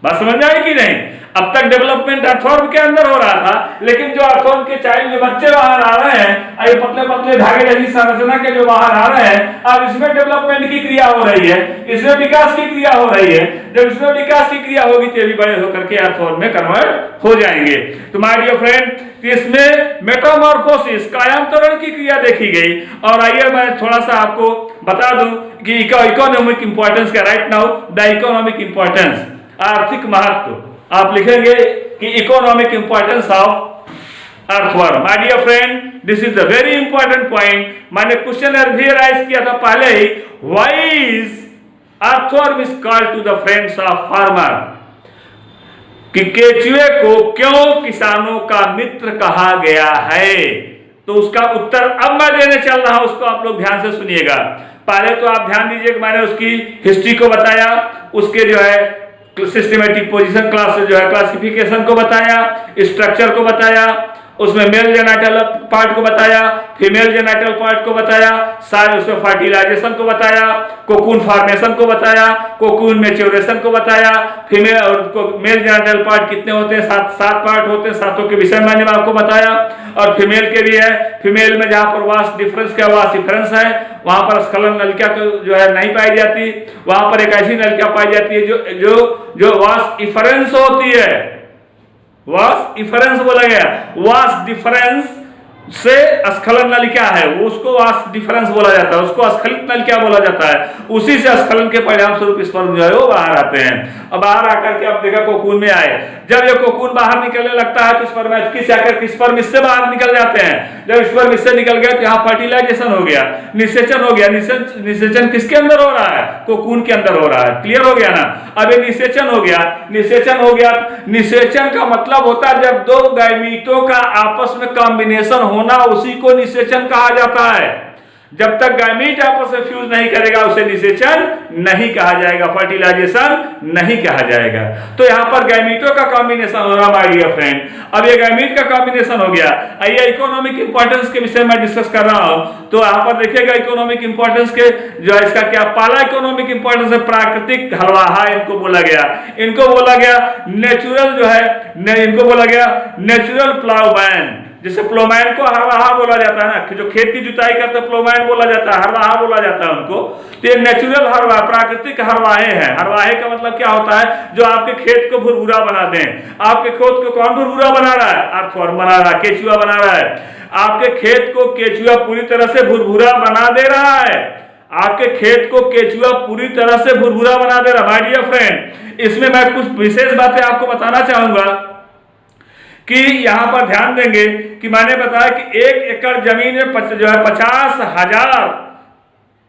बात समझ आई कि नहीं। अब तक डेवलपमेंट अर्थवर्म के अंदर हो रहा था, लेकिन जो अर्थवर्म के चाइल्ड जो बच्चे बाहर आ रहे हैं, ये पतले पतले धागे जैसी संरचना के जो बाहर आ रहे हैं, अब इसमें डेवलपमेंट की क्रिया हो रही है, इसमें विकास की क्रिया हो रही है। जब इसमें विकास की क्रिया होगी तो भी बड़े होकर के अर्थवर्म में कन्वर्ट हो जाएंगे। तो माय डियर फ्रेंड इसमें मेटामॉर्फोसिस कायांतरण की क्रिया देखी गई। और आइए मैं थोड़ा सा आपको बता दूं कि इकोनॉमिक इंपॉर्टेंस का right now the economic importance आर्थिक महत्व आप लिखेंगे कि economic importance of earthworm. My dear friend this is the very important point. मैंने क्वेश्चन भी राइज किया था पहले ही, why is earthworm is called to the friends of farmer, कि केचुए को क्यों किसानों का मित्र कहा गया है। तो उसका उत्तर अब मैं देने चल रहा हूं, उसको आप लोग ध्यान से सुनिएगा। पहले तो आप ध्यान दीजिए कि मैंने उसकी हिस्ट्री को बताया, उसके जो है सिस्टमेटिक पोजीशन क्लास जो है क्लासिफिकेशन को बताया, स्ट्रक्चर को बताया, उसमें मेल जेनाइटल पार्ट को बताया, फीमेल जेनाइटल पार्ट को बताया, सारे उसमें फर्टिलाइजेशन को बताया, कोकून फॉर्मेशन को बताया, कोकून मैच्योरेशन को बताया, फीमेल और मेल जेनाइटल पार्ट कितने होते हैं, 7 पार्ट होते हैं, 7 के विषय मैंने आपको बताया। और फीमेल के भी है, फीमेल में जहां पर वास डिफरेंस का वास डिफरेंस है, वहां पर स्खलन नलिका जो है नहीं पाई जाती, वहां पर एक ऐसी नलिका पाई जाती है जो वास डिफरेंस होती है, वास डिफरेंस बोला गया, वास डिफरेंस से स्खलन नलिका है, वो उसको वास डिफरेंस बोला जाता है, उसको स्खलित नलिका बोला जाता है, उसी से स्खलन के परिणाम स्वरूप स्पर्म जो है वो बाहर आते हैं। अब बाहर आकर के अब देखा कोकून में आए, जब ये कोकून बाहर निकलने लगता है तो स्पर्म आकर के स्पर्म इससे बाहर निकल जाते हैं। जब स्पर्म इससे निकल गए तो यहाँ फर्टिलाइजेशन हो गया, निषेचन हो गया। निषेचन किसके अंदर हो रहा है? कोकून के अंदर हो रहा है। क्लियर हो गया ना? अब ये निषेचन हो गया, निषेचन हो गया। निषेचन का मतलब होता है जब दो गैमीटों का आपस में कॉम्बिनेशन होना, उसी को निषेचन कहा जाता है। जब तक गैमीट आपस में फ्यूज नहीं करेगा उसे निषेचन नहीं कहा जाएगा, फर्टिलाइजेशन नहीं कहा जाएगा। तो यहां पर गैमीटों का कॉम्बिनेशन हो रहा माय डियर फ्रेंड। अब ये गैमीट का कॉम्बिनेशन हो गया। आइए इकोनॉमिक इंपॉर्टेंस के विषय में डिस्कस कर रहा हूं, तो यहां पर देखिएगा इकोनॉमिक इंपॉर्टेंस के जो है इसका क्या पहला इकोनॉमिक इंपॉर्टेंस है, प्राकृतिक हलवाहा इनको बोला गया। इनको बोला गया नेचुरल जो है, इनको बोला गया नेचुरल प्लाउमैन। जैसे प्लोमैन को हरवाहा बोला जाता है ना, जो खेत की जुताई करते हैं प्लोमैन बोला जाता है, हरवाहा बोला जाता है उनको। तो ये नेचुरल हरवाह, प्राकृतिक हरवाहे हैं। हरवाहे का मतलब क्या होता है? जो आपके खेत को भुरभुरा बना दें। आपके खेत को कौन भुरभुरा बना रहा है? अर्थवर्म बना रहा है, केचुआ बना रहा है। आपके खेत को केचुआ पूरी तरह से भुरभुरा बना दे रहा है। आपके खेत को केचुआ पूरी तरह से भुरभुरा बना दे रहा है। माय डियर फ्रेंड, इसमें मैं कुछ विशेष बातें आपको बताना चाहूंगा कि यहां पर ध्यान देंगे कि मैंने बताया कि 1 एकड़ जमीन में जो है 50,000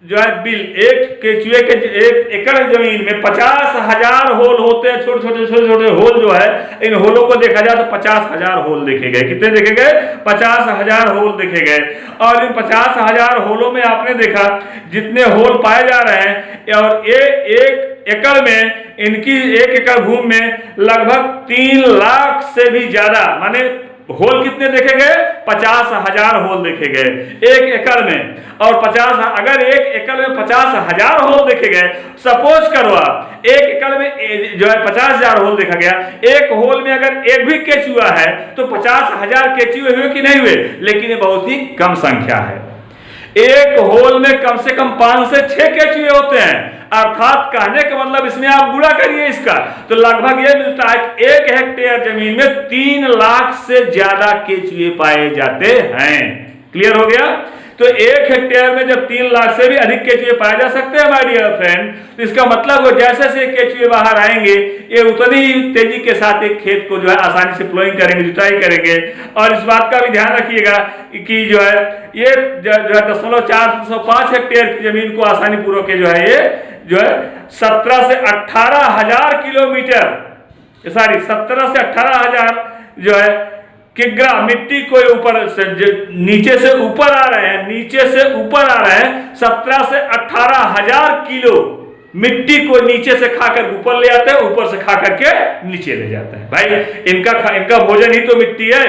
जो है बिल, एक केचुए के 1 एकड़ जमीन में 50,000 होल होते हैं। छोटे छोटे होल जो है, इन होलों को देखा जाए तो 50,000 होल देखे गए। कितने देखे गए? 50,000 होल देखे गए। और इन 50,000 होलों में आपने देखा जितने होल पाए जा रहे हैं, और ये 1 एकड़ में इनकी 1 एकड़ भूमि में लगभग 3 लाख से भी ज्यादा, माने होल कितने देखे गए? 50,000 होल देखे गए 1 एकड़ में। और 50, अगर 1 एकड़ में 50,000 होल देखे गए, सपोज करो आप 1 एकड़ में जो है 50,000 होल देखा गया, एक होल में अगर एक भी केचुआ है तो 50,000 केचुए हुए कि नहीं हुए? लेकिन ये बहुत ही कम संख्या है। एक होल में कम से कम 5 से 6 केचुए होते हैं। अर्थात कहने का मतलब इसमें आप गुणा करिए इसका, तो लगभग ये मिलता है कि 1 हेक्टेयर जमीन में 3 लाख से ज्यादा केचुए पाए जाते हैं। क्लियर हो गया? तो 1 हेक्टेयर में जब 3 लाख से भी अधिक केचुए पाए जा सकते हैं माय डियर फ्रेंड, तो इसका मतलब वो जैसे से केचुए बाहर आएंगे, ये उतनी ही तेजी के साथ एक खेत को जो है आसानी से प्लोइंग करेंगे, जुताई करेंगे। और इस बात का भी ध्यान रखिएगा कि जो है ये जो है 0.405 हेक्टेयर की जमीन को आसानी पूर्वक जो है ये जो है 17 से 18,000 किलोमीटर, सॉरी 17 से 18,000 जो है किग्रा मिट्टी को ऊपर से नीचे से ऊपर आ रहे हैं, नीचे से ऊपर आ रहे हैं। 17 से 18,000 किलो मिट्टी को नीचे से खाकर ऊपर ले आते हैं, ऊपर से खा करके नीचे ले जाते हैं। भाई इनका भोजन ही तो मिट्टी है।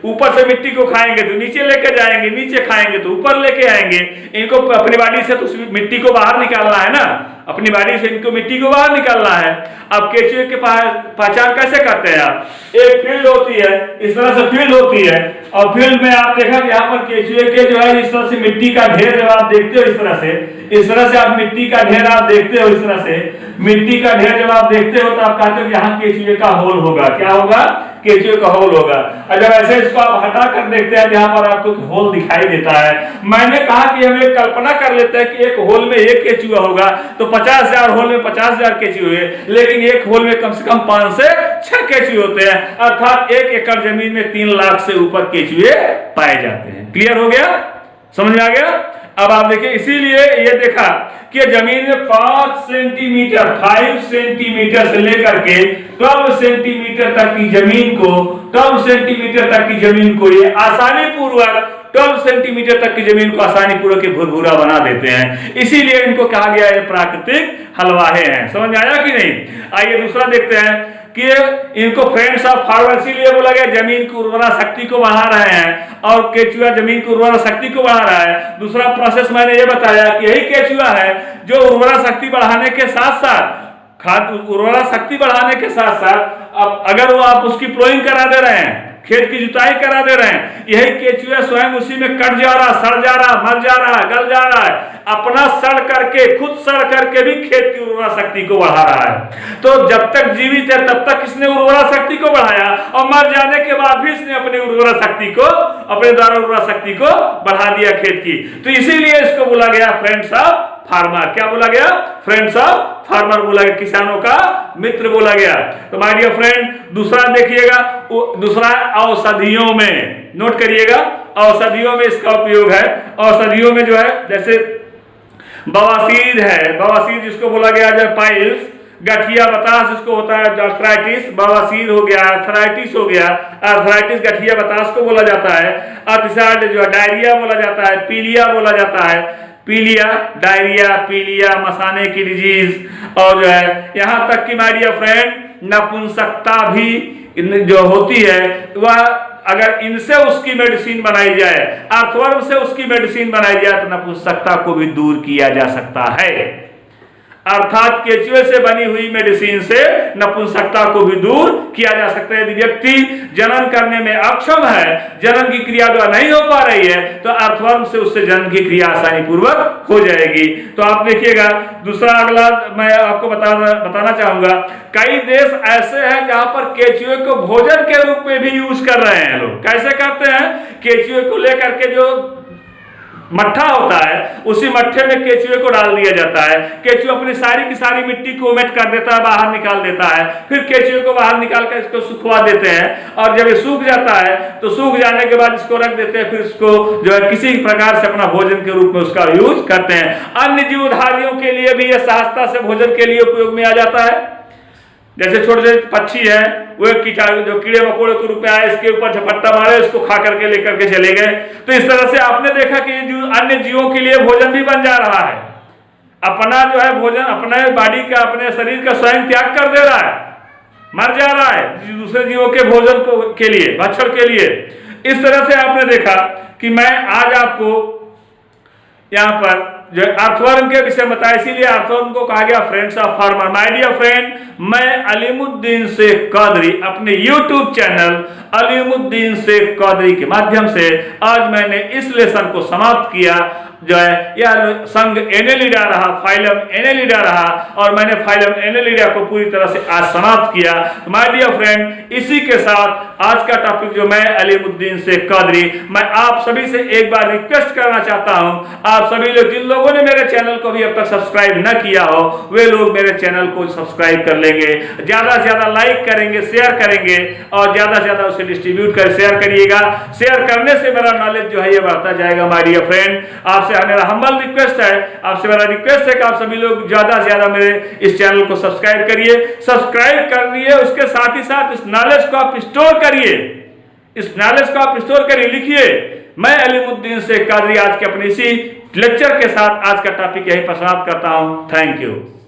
ऊपर से मिट्टी को खाएंगे तो नीचे लेके जाएंगे, नीचे खाएंगे तो ऊपर लेके आएंगे। इनको अपनी बॉडी से तो मिट्टी को बाहर निकालना है ना, अपनी बॉडी से इनको मिट्टी को बाहर निकालना है। अब केचुए के पहचान कैसे करते हैं आप? एक फील्ड होती है, इस तरह से फील्ड होती है, और फील्ड में आप देखा कि यहाँ पर केचुए के जो है इस तरह से मिट्टी का ढेर जब आप देखते हो, इस तरह से आप मिट्टी का ढेर आप देखते हो, इस तरह से मिट्टी का ढेर जब आप देखते हो तो आप कहते हो कि यहाँ केचुए का होल होगा। क्या होगा? केचुए का होल होगा। और जब ऐसे इसको आप हटा कर देखते हैं, यहाँ पर आपको होल दिखाई देता है। मैंने कहा कि हम एक कल्पना कर लेते हैं कि एक होल में 1 केचुआ होगा, तो 50,000 होल में 50,000 केचुए हुए, लेकिन एक होल में कम से कम 5 से 6 केचुए होते हैं। अर्थात 1 एकड़ जमीन में 3 लाख से ऊपर केचुए पाए जाते हैं। क्लियर हो गया? समझ में आ गया? अब आप देखिए, इसीलिए ये देखा कि जमीन में 5 सेंटीमीटर 5 सेंटीमीटर से लेकर के 12 सेंटीमीटर तक की जमीन को 12 सेंटीमीटर तक की जमीन को ये आसानी पूर्वक 12 सेंटीमीटर तक की जमीन को आसानी पूर्वक भुरभुरा बना देते हैं। इसीलिए इनको कहा गया है प्राकृतिक हलवाहे हैं। समझ में आया कि नहीं? आइए दूसरा देखते हैं। कि इनको फ्रेंड्स ऑफ फार्मर इसीलिए बोला गया, जमीन की उर्वरा शक्ति को बढ़ा रहे हैं और केचुआ जमीन की उर्वरा शक्ति को बढ़ा रहा है। दूसरा प्रोसेस मैंने ये बताया कि यही केचुआ है जो उर्वरा शक्ति बढ़ाने के साथ साथ खाद उर्वरा शक्ति बढ़ाने के साथ साथ अब अगर वो आप उसकी प्लोइंग करा दे रहे हैं, खेत की जुताई करा दे रहे हैं, यही केचुआ स्वयं उसी में कट जा रहा, सड़ जा रहा, मर जा रहा, गल जा रहा है, अपना सड़ करके खुद सड़ करके भी खेत की उर्वरा शक्ति को बढ़ा रहा है। तो जब तक जीवित है तब तक इसने उर्वरा शक्ति को बढ़ाया और मर जाने के बाद भी इसने अपनी उर्वरा शक्ति को अपने द्वारा उर्वरा शक्ति को बढ़ा दिया खेत की। तो इसीलिए इसको बोला गया फ्रेंड्स ऑफ फार्मर। क्या बोला गया? फ्रेंड्स ऑफ फार्मर बोला गया, किसानों का मित्र बोला गया। तो माय डियर फ्रेंड, दूसरा देखिएगा, दूसरा औषधियों में, नोट करिएगा, औषधियों में इसका उपयोग है। औषधियों में जो है जैसे बवासीर है, बवासीर जिसको बोला गया जो पाइल्स, गठिया बतास जिसको होता है अर्थराइटिस, बवासीर हो गया, अर्थराइटिस हो गया, अर्थराइटिस गठिया बतास को बोला जाता है। अतिसार जो है डायरिया बोला जाता है, पीलिया बोला जाता है, पीलिया, डायरिया, पीलिया, मसाने की डिजीज, और जो है यहाँ तक कि माय डियर फ्रेंड नपुंसकता भी जो होती है वह अगर इनसे उसकी मेडिसिन बनाई जाए, अर्थवर्म से उसकी मेडिसिन बनाई जाए तो नपुंसकता को भी दूर किया जा सकता है। अर्थात केचुए से बनी हुई मेडिसिन से नपुंसकता को भी दूर किया जा सकता है। यदि व्यक्ति जनन करने में अक्षम है, जनन की क्रिया जो नहीं हो पा रही है, तो अर्थवर्म से उससे जनन की क्रिया आसानी पूर्वक हो जाएगी। तो आप देखिएगा, दूसरा अगला मैं आपको बताना चाहूंगा, कई देश ऐसे हैं जहां पर केचुए को भोजन के रूप में भी यूज कर रहे हैं लोग। कैसे करते हैं? केचुए को लेकर के जो मट्ठा होता है उसी मट्ठे में केचुए को डाल दिया जाता है, केचुआ अपनी सारी की सारी मिट्टी को उमेट कर देता है, बाहर निकाल देता है, फिर केचुए को बाहर निकाल कर इसको सुखवा देते हैं और जब ये सूख जाता है तो सूख जाने के बाद इसको रख देते हैं, फिर इसको जो है किसी प्रकार से अपना भोजन के रूप में उसका यूज करते हैं। अन्य जीवधारियों के लिए भी यह सहजता से भोजन के लिए उपयोग में आ जाता है। जैसे छोटे छोटे पक्षी है, वो कीटाणु जो कीड़े मकोड़े के रूप में आए, इसके ऊपर झपट्टा मारे, इसको खा करके लेकर के चले गए। तो इस तरह से आपने देखा कि अन्य जीवों के लिए भोजन भी बन जा रहा है। अपना जो है भोजन अपने बॉडी का, अपने शरीर का स्वयं त्याग कर दे रहा है, मर जा रहा है दूसरे जीवों के भोजन के लिए, भक्षण के लिए। इस तरह से आपने देखा कि मैं आज आपको यहाँ पर जो अर्थवर्म के विषय में बताया, इसीलिए अर्थवर्म को कहा गया friends of farmer. My dear friend, मैं अलीमुद्दीन शेख कादरी अपने YouTube चैनल अलीमुद्दीन शेख कादरी के माध्यम से आज मैंने इस लेसन को समाप्त किया। जो है यह संघ एनेलिडा रहा, फाइलम एनेलिडा रहा, और मैंने फाइलम एनेलिडा को पूरी तरह से आज समाप्त किया। माय डियर फ्रेंड, इसी के साथ आज का टॉपिक जो मैं अलीमुद्दीन शेख कादरी, मैं आप सभी से एक बार रिक्वेस्ट करना चाहता हूं, आप सभी लोग जिन लोगों ने मेरे चैनल को भी अब तक सब्सक्राइब न किया हो, वे लोग मेरे चैनल को सब्सक्राइब कर लेंगे, ज्यादा से ज्यादा लाइक करेंगे, शेयर करेंगे, और ज्यादा से ज्यादा उसे डिस्ट्रीब्यूट कर शेयर करिएगा। शेयर करने से मेरा नॉलेज जो है ये बढ़ता जाएगा। माय डियर फ्रेंड, आपसे मेरा हम्बल रिक्वेस्ट है, आपसे मेरा रिक्वेस्ट है कि आप सभी लोग ज्यादा से ज्यादा मेरे इस चैनल को सब्सक्राइब करिए, सब्सक्राइब करिए, उसके साथ ही साथ इस नॉलेज को आप स्टोर करिए, इस नॉलेज को आप स्टोर करिए, लिखिए। मैं अलीमुद्दीन शेख कादरी आज के अपने इसी लेक्चर के साथ आज का टॉपिक यही पर समाप्त करता हूं। Thank you.